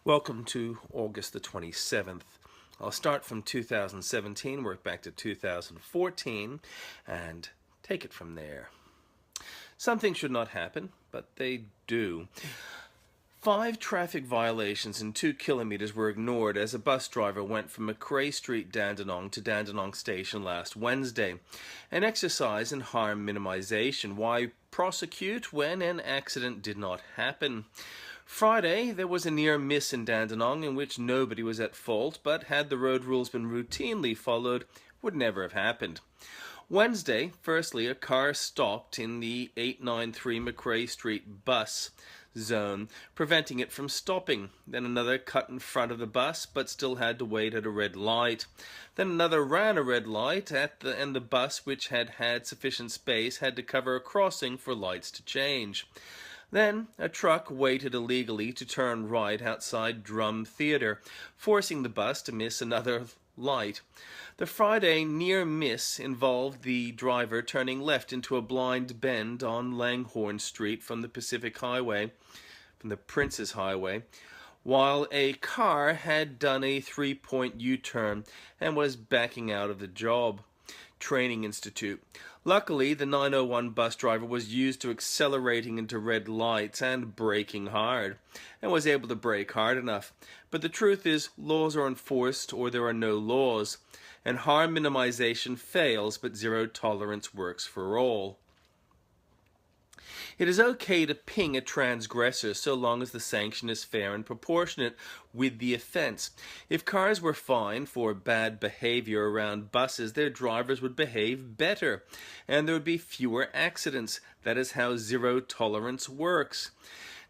Welcome to August the 27th. I'll start from 2017, work back to 2014, and take it from there. Some things should not happen, but they do. 5 traffic violations in 2 kilometers were ignored as a bus driver went from McRae St Dandenong to Dandenong Station last Wednesday. An exercise in harm minimisation. Why prosecute when an accident did not happen? Friday, there was a near miss in Dandenong in which nobody was at fault, but had the road rules been routinely followed, would never have happened. Wednesday, firstly, a car stopped in the 893 McRae Street bus zone, preventing it from stopping. Then another cut in front of the bus, but still had to wait at a red light. Then another ran a red light and the bus, which had sufficient space, had to cover a crossing for lights to change. Then a truck waited illegally to turn right outside Drum Theatre, forcing the bus to miss another light. The Friday near miss involved the driver turning left into a blind bend on Langhorne Street from the Prince's Highway, while a car had done a 3-point U-turn and was backing out of the job. Training Institute. Luckily, the 901 bus driver was used to accelerating into red lights and braking hard, and was able to brake hard enough. But the truth is, laws are enforced or there are no laws, and harm minimization fails, but zero tolerance works for all. It is okay to ping a transgressor so long as the sanction is fair and proportionate with the offense. If cars were fined for bad behavior around buses, their drivers would behave better, and there would be fewer accidents. That is how zero tolerance works.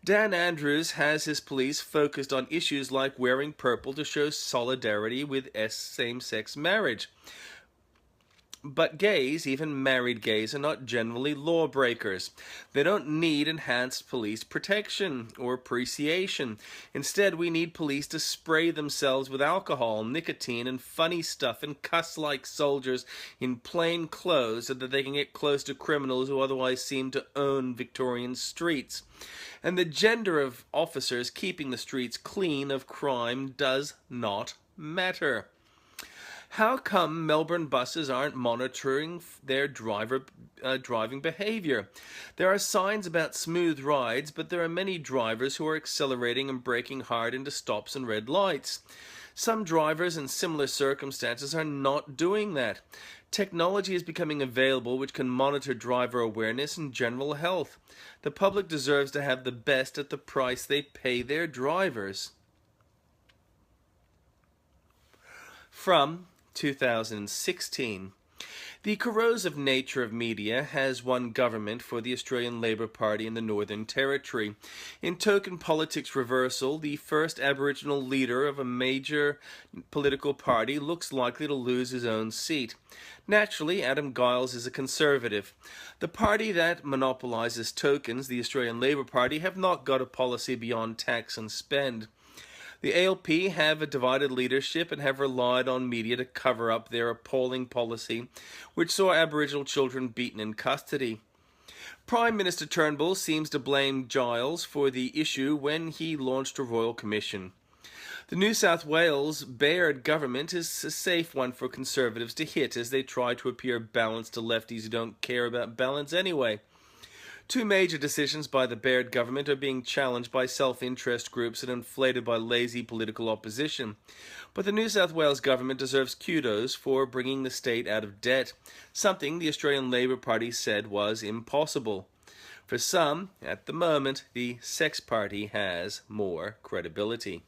Dan Andrews has his police focused on issues like wearing purple to show solidarity with same-sex marriage. But gays, even married gays, are not generally lawbreakers. They don't need enhanced police protection or appreciation. Instead, we need police to spray themselves with alcohol, nicotine, and funny stuff and cuss like soldiers in plain clothes so that they can get close to criminals who otherwise seem to own Victorian streets. And the gender of officers keeping the streets clean of crime does not matter. How come Melbourne buses aren't monitoring their driving behavior? There are signs about smooth rides, but there are many drivers who are accelerating and braking hard into stops and red lights. Some drivers in similar circumstances are not doing that. Technology is becoming available which can monitor driver awareness and general health. The public deserves to have the best at the price they pay their drivers. From 2016. The corrosive nature of media has won government for the Australian Labor Party in the Northern Territory. In token politics reversal, the first Aboriginal leader of a major political party looks likely to lose his own seat. Naturally, Adam Giles is a Conservative. The party that monopolises tokens, the Australian Labor Party, have not got a policy beyond tax and spend. The ALP have a divided leadership and have relied on media to cover up their appalling policy, which saw Aboriginal children beaten in custody. Prime Minister Turnbull seems to blame Giles for the issue when he launched a royal commission. The New South Wales Baird government is a safe one for Conservatives to hit as they try to appear balanced to lefties who don't care about balance anyway. 2 major decisions by the Baird government are being challenged by self-interest groups and inflated by lazy political opposition. But the New South Wales government deserves kudos for bringing the state out of debt, something the Australian Labor Party said was impossible. For some, at the moment, the Sex Party has more credibility.